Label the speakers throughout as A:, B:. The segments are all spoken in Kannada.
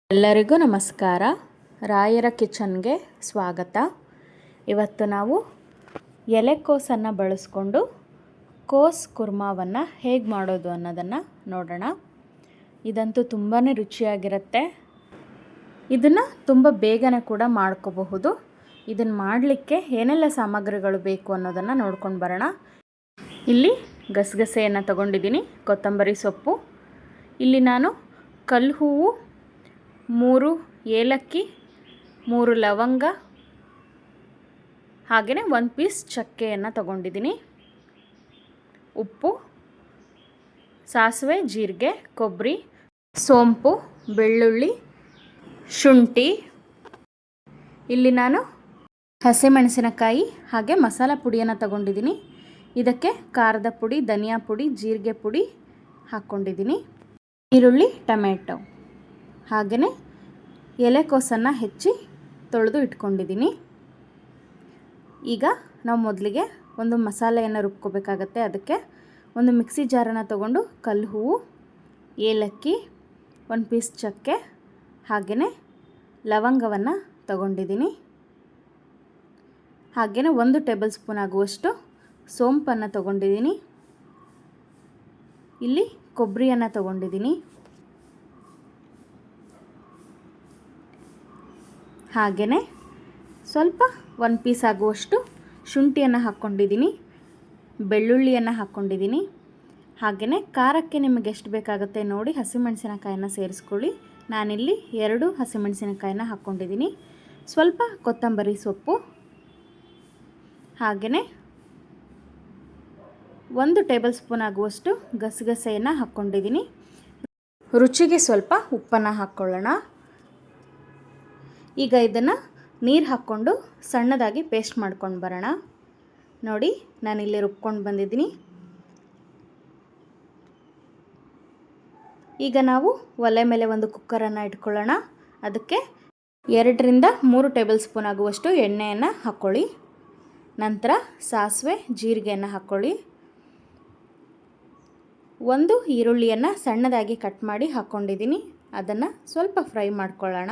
A: ಎಲ್ಲರಿಗೂ ನಮಸ್ಕಾರ. ರಾಯರ ಕಿಚನ್ಗೆ ಸ್ವಾಗತ. ಇವತ್ತು ನಾವು ಎಲೆಕೋಸನ್ನು ಬಳಸ್ಕೊಂಡು ಕೋಸ್ ಕುರ್ಮಾವನ್ನು ಹೇಗೆ ಮಾಡೋದು ಅನ್ನೋದನ್ನು ನೋಡೋಣ. ಇದಂತೂ ತುಂಬಾ ರುಚಿಯಾಗಿರುತ್ತೆ. ಇದನ್ನು ತುಂಬ ಬೇಗನೆ ಕೂಡ ಮಾಡ್ಕೋಬಹುದು. ಇದನ್ನು ಮಾಡಲಿಕ್ಕೆ ಏನೆಲ್ಲ ಸಾಮಗ್ರಿಗಳು ಬೇಕು ಅನ್ನೋದನ್ನು ನೋಡ್ಕೊಂಡು ಬರೋಣ. ಇಲ್ಲಿ ಗಸಗಸೆಯನ್ನು ತಗೊಂಡಿದ್ದೀನಿ, ಕೊತ್ತಂಬರಿ ಸೊಪ್ಪು, ಇಲ್ಲಿ ನಾನು ಕಲ್ಲು ಹೂವು, 3 ಏಲಕ್ಕಿ, 3 ಲವಂಗ, ಹಾಗೆಯೇ 1 ಪೀಸ್ ಚಕ್ಕೆಯನ್ನು ತಗೊಂಡಿದ್ದೀನಿ, ಉಪ್ಪು, ಸಾಸಿವೆ, ಜೀರಿಗೆ, ಕೊಬ್ಬರಿ, ಸೋಂಪು, ಬೆಳ್ಳುಳ್ಳಿ, ಶುಂಠಿ, ಇಲ್ಲಿ ನಾನು ಹಸಿಮೆಣಸಿನಕಾಯಿ ಹಾಗೆ ಮಸಾಲ ಪುಡಿಯನ್ನು ತಗೊಂಡಿದ್ದೀನಿ. ಇದಕ್ಕೆ ಖಾರದ ಪುಡಿ, ಧನಿಯಾ ಪುಡಿ, ಜೀರಿಗೆ ಪುಡಿ ಹಾಕ್ಕೊಂಡಿದ್ದೀನಿ, ಈರುಳ್ಳಿ, ಟೊಮೆಟೊ, ಹಾಗೆಯೇ ಎಲೆಕೋಸನ್ನು ಹೆಚ್ಚಿ ತೊಳೆದು ಇಟ್ಕೊಂಡಿದ್ದೀನಿ. ಈಗ ನಾವು ಮೊದಲಿಗೆ ಒಂದು ಮಸಾಲೆಯನ್ನು ರುಬ್ಕೋಬೇಕಾಗತ್ತೆ. ಅದಕ್ಕೆ ಒಂದು ಮಿಕ್ಸಿ ಜಾರನ್ನು ತಗೊಂಡು ಕಲ್ಲು ಹೂವು, ಏಲಕ್ಕಿ, 1 ಪೀಸ್ ಚಕ್ಕೆ, ಹಾಗೆಯೇ ಲವಂಗವನ್ನು ತಗೊಂಡಿದ್ದೀನಿ, ಹಾಗೆಯೇ 1 ಟೇಬಲ್ ಸ್ಪೂನ್ ಆಗುವಷ್ಟು ಸೋಂಪನ್ನು ತಗೊಂಡಿದ್ದೀನಿ, ಇಲ್ಲಿ ಕೊಬ್ಬರಿಯನ್ನು ತಗೊಂಡಿದ್ದೀನಿ, ಹಾಗೆಯೇ ಸ್ವಲ್ಪ 1 ಪೀಸ್ ಆಗುವಷ್ಟು ಶುಂಠಿಯನ್ನು ಹಾಕ್ಕೊಂಡಿದ್ದೀನಿ, ಬೆಳ್ಳುಳ್ಳಿಯನ್ನು ಹಾಕ್ಕೊಂಡಿದ್ದೀನಿ, ಹಾಗೆಯೇ ಖಾರಕ್ಕೆ ನಿಮಗೆ ಎಷ್ಟು ಬೇಕಾಗುತ್ತೆ ನೋಡಿ ಹಸಿಮೆಣಸಿನಕಾಯನ್ನು ಸೇರಿಸ್ಕೊಳ್ಳಿ. ನಾನಿಲ್ಲಿ 2 ಹಸಿಮೆಣಸಿನಕಾಯಿನ ಹಾಕ್ಕೊಂಡಿದ್ದೀನಿ, ಸ್ವಲ್ಪ ಕೊತ್ತಂಬರಿ ಸೊಪ್ಪು, ಹಾಗೆಯೇ 1 ಟೇಬಲ್ ಸ್ಪೂನ್ ಆಗುವಷ್ಟು ಗಸಗಸೆಯನ್ನು ಹಾಕ್ಕೊಂಡಿದ್ದೀನಿ. ರುಚಿಗೆ ಸ್ವಲ್ಪ ಉಪ್ಪನ್ನು ಹಾಕ್ಕೊಳ್ಳೋಣ. ಈಗ ಇದನ್ನು ನೀರು ಹಾಕ್ಕೊಂಡು ಸಣ್ಣದಾಗಿ ಪೇಸ್ಟ್ ಮಾಡ್ಕೊಂಡು ಬರೋಣ. ನೋಡಿ, ನಾನಿಲ್ಲಿ ರುಬ್ಕೊಂಡು ಬಂದಿದ್ದೀನಿ. ಈಗ ನಾವು ಒಲೆ ಮೇಲೆ ಒಂದು ಕುಕ್ಕರನ್ನು ಇಟ್ಕೊಳ್ಳೋಣ. ಅದಕ್ಕೆ 2 ರಿಂದ 3 ಟೇಬಲ್ ಸ್ಪೂನ್ ಆಗುವಷ್ಟು ಎಣ್ಣೆಯನ್ನು ಹಾಕ್ಕೊಳ್ಳಿ. ನಂತರ ಸಾಸಿವೆ, ಜೀರಿಗೆಯನ್ನು ಹಾಕ್ಕೊಳ್ಳಿ. 1 ಈರುಳ್ಳಿಯನ್ನು ಸಣ್ಣದಾಗಿ ಕಟ್ ಮಾಡಿ ಹಾಕ್ಕೊಂಡಿದ್ದೀನಿ, ಅದನ್ನು ಸ್ವಲ್ಪ ಫ್ರೈ ಮಾಡ್ಕೊಳ್ಳೋಣ.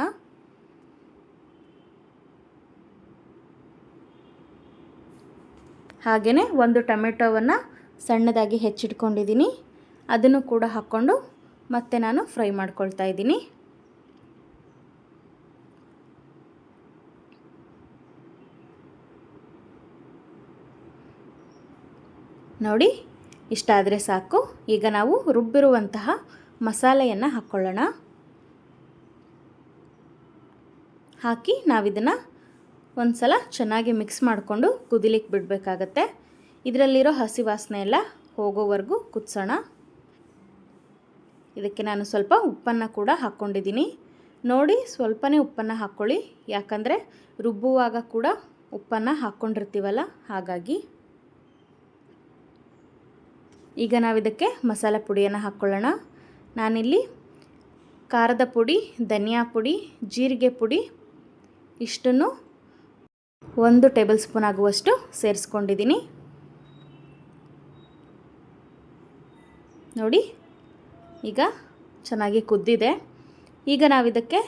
A: ಹಾಗೆಯೇ 1 ಟೊಮೆಟೊವನ್ನು ಸಣ್ಣದಾಗಿ ಹೆಚ್ಚಿಟ್ಕೊಂಡಿದ್ದೀನಿ, ಅದನ್ನು ಕೂಡ ಹಾಕ್ಕೊಂಡು ಮತ್ತೆ ನಾನು ಫ್ರೈ ಮಾಡ್ಕೊಳ್ತಾ ಇದ್ದೀನಿ. ನೋಡಿ, ಇಷ್ಟಾದರೆ ಸಾಕು. ಈಗ ನಾವು ರುಬ್ಬಿರುವಂತಹ ಮಸಾಲೆಯನ್ನು ಹಾಕ್ಕೊಳ್ಳೋಣ. ಹಾಕಿ ನಾವಿದನ್ನು ಒಂದು ಸಲ ಚೆನ್ನಾಗಿ ಮಿಕ್ಸ್ ಮಾಡಿಕೊಂಡು ಕುದಿಲಿಕ್ಕೆ ಬಿಡಬೇಕಾಗತ್ತೆ. ಇದರಲ್ಲಿರೋ ಹಸಿ ವಾಸನೆ ಎಲ್ಲ ಹೋಗೋವರೆಗೂ ಕುದಿಸೋಣ. ಇದಕ್ಕೆ ನಾನು ಸ್ವಲ್ಪ ಉಪ್ಪನ್ನು ಕೂಡ ಹಾಕ್ಕೊಂಡಿದ್ದೀನಿ. ನೋಡಿ, ಸ್ವಲ್ಪನೇ ಉಪ್ಪನ್ನು ಹಾಕ್ಕೊಳ್ಳಿ, ಯಾಕಂದರೆ ರುಬ್ಬುವಾಗ ಕೂಡ ಉಪ್ಪನ್ನು ಹಾಕ್ಕೊಂಡಿರ್ತೀವಲ್ಲ, ಹಾಗಾಗಿ. ಈಗ ನಾವಿದಕ್ಕೆ ಮಸಾಲೆ ಪುಡಿಯನ್ನು ಹಾಕ್ಕೊಳ್ಳೋಣ. ನಾನಿಲ್ಲಿ ಖಾರದ ಪುಡಿ, ಧನಿಯಾ ಪುಡಿ, ಜೀರಿಗೆ ಪುಡಿ ಇಷ್ಟನ್ನು 1 ಟೇಬಲ್ ಸ್ಪೂನ್ ಆಗುವಷ್ಟು ಸೇರಿಸ್ಕೊಂಡಿದ್ದೀನಿ. ನೋಡಿ, ಈಗ ಚೆನ್ನಾಗಿ ಕುದ್ದಿದೆ. ಈಗ ನಾವಿದಕ್ಕೆ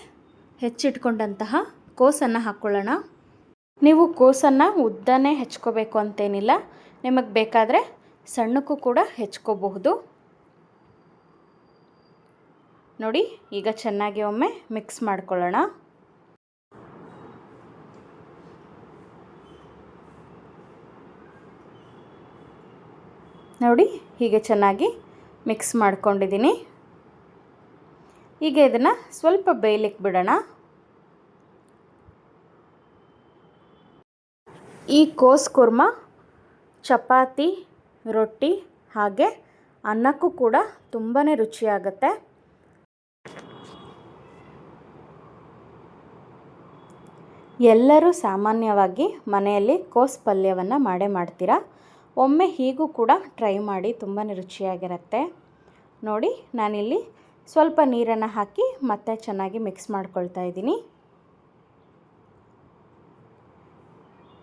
A: ಹೆಚ್ಚಿಟ್ಕೊಂಡಂತಹ ಕೋಸನ್ನು ಹಾಕ್ಕೊಳ್ಳೋಣ. ನೀವು ಕೋಸನ್ನು ಉದ್ದನೇ ಹೆಚ್ಕೋಬೇಕು ಅಂತೇನಿಲ್ಲ, ನಿಮಗೆ ಬೇಕಾದರೆ ಸಣ್ಣಕ್ಕೂ ಕೂಡ ಹೆಚ್ಕೋಬಹುದು. ನೋಡಿ, ಈಗ ಚೆನ್ನಾಗಿ ಒಮ್ಮೆ ಮಿಕ್ಸ್ ಮಾಡ್ಕೊಳ್ಳೋಣ. ನೋಡಿ, ಹೀಗೆ ಚೆನ್ನಾಗಿ ಮಿಕ್ಸ್ ಮಾಡ್ಕೊಂಡಿದ್ದೀನಿ. ಈಗ ಇದನ್ನು ಸ್ವಲ್ಪ ಬೇಯಲಿಕ್ಕೆ ಬಿಡೋಣ. ಈ ಕೋಸ್ ಕುರ್ಮ ಚಪಾತಿ, ರೊಟ್ಟಿ ಹಾಗೆ ಅನ್ನಕ್ಕೂ ಕೂಡ ತುಂಬಾ ರುಚಿಯಾಗುತ್ತೆ. ಎಲ್ಲರೂ ಸಾಮಾನ್ಯವಾಗಿ ಮನೆಯಲ್ಲಿ ಕೋಸ್ ಪಲ್ಯವನ್ನು ಮಾಡ್ತೀರಾ. ಒಮ್ಮೆ ಹೀಗೂ ಕೂಡ ಟ್ರೈ ಮಾಡಿ, ತುಂಬಾ ರುಚಿಯಾಗಿರುತ್ತೆ. ನೋಡಿ, ನಾನಿಲ್ಲಿ ಸ್ವಲ್ಪ ನೀರನ್ನು ಹಾಕಿ ಮತ್ತೆ ಚೆನ್ನಾಗಿ ಮಿಕ್ಸ್ ಮಾಡ್ಕೊಳ್ತಾ ಇದ್ದೀನಿ.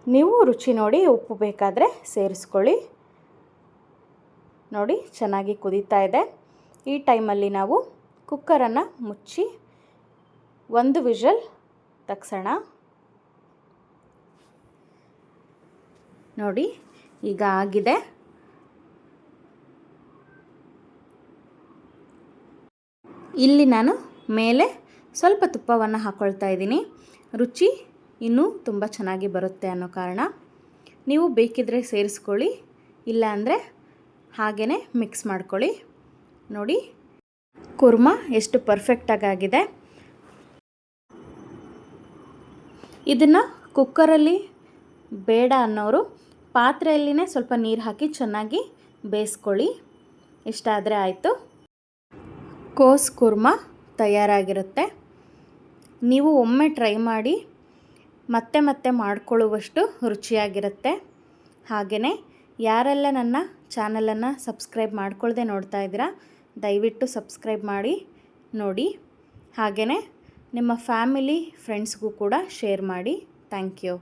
A: ನೀವು ರುಚಿ ನೋಡಿ ಉಪ್ಪು ಬೇಕಾದರೆ ಸೇರಿಸ್ಕೊಳ್ಳಿ. ನೋಡಿ, ಚೆನ್ನಾಗಿ ಕುದೀತಾ ಇದೆ. ಈ ಟೈಮಲ್ಲಿ ನಾವು ಕುಕ್ಕರನ್ನು ಮುಚ್ಚಿ ಒಂದು ವಿಷಲ್ ತಗ್ಸೋಣ. ನೋಡಿ ಈಗ ಆಗಿದೆ. ಇಲ್ಲಿ ನಾನು ಮೇಲೆ ಸ್ವಲ್ಪ ತುಪ್ಪವನ್ನು ಹಾಕ್ಕೊಳ್ತಾ ಇದ್ದೀನಿ. ರುಚಿ ಇನ್ನೂ ತುಂಬ ಚೆನ್ನಾಗಿ ಬರುತ್ತೆ ಅನ್ನೋ ಕಾರಣ. ನೀವು ಬೇಕಿದ್ದರೆ ಸೇರಿಸ್ಕೊಳ್ಳಿ, ಇಲ್ಲ ಅಂದರೆ ಹಾಗೇ ಮಿಕ್ಸ್ ಮಾಡ್ಕೊಳ್ಳಿ. ನೋಡಿ ಕುರ್ಮ ಎಷ್ಟು ಪರ್ಫೆಕ್ಟಾಗಿ ಆಗಿದೆ. ಇದನ್ನು ಕುಕ್ಕರಲ್ಲಿ ಬೇಡ ಅನ್ನೋರು ಪಾತ್ರೆಯಲ್ಲಿನೇ ಸ್ವಲ್ಪ ನೀರು ಹಾಕಿ ಚೆನ್ನಾಗಿ ಬೇಯಿಸ್ಕೊಳ್ಳಿ. ಇಷ್ಟ ಆದರೆ ಆಯಿತು. ಕೋಸ್ ಕುರ್ಮ ತಯಾರಾಗಿರುತ್ತೆ. ನೀವು ಒಮ್ಮೆ ಟ್ರೈ ಮಾಡಿ ಮತ್ತೆ ಮತ್ತೆ ಮಾಡಿಕೊಳ್ಳುವಷ್ಟು ರುಚಿಯಾಗಿರುತ್ತೆ. ಹಾಗೆಯೇ ಯಾರೆಲ್ಲ ನನ್ನ ಚಾನಲನ್ನು ಸಬ್ಸ್ಕ್ರೈಬ್ ಮಾಡ್ಕೊಳ್ಳದೆ ನೋಡ್ತಾ ಇದ್ದೀರಾ, ದಯವಿಟ್ಟು ಸಬ್ಸ್ಕ್ರೈಬ್ ಮಾಡಿ ನೋಡಿ. ಹಾಗೆಯೇ ನಿಮ್ಮ ಫ್ಯಾಮಿಲಿ ಫ್ರೆಂಡ್ಸ್ಗೂ ಕೂಡ ಶೇರ್ ಮಾಡಿ. Thank you.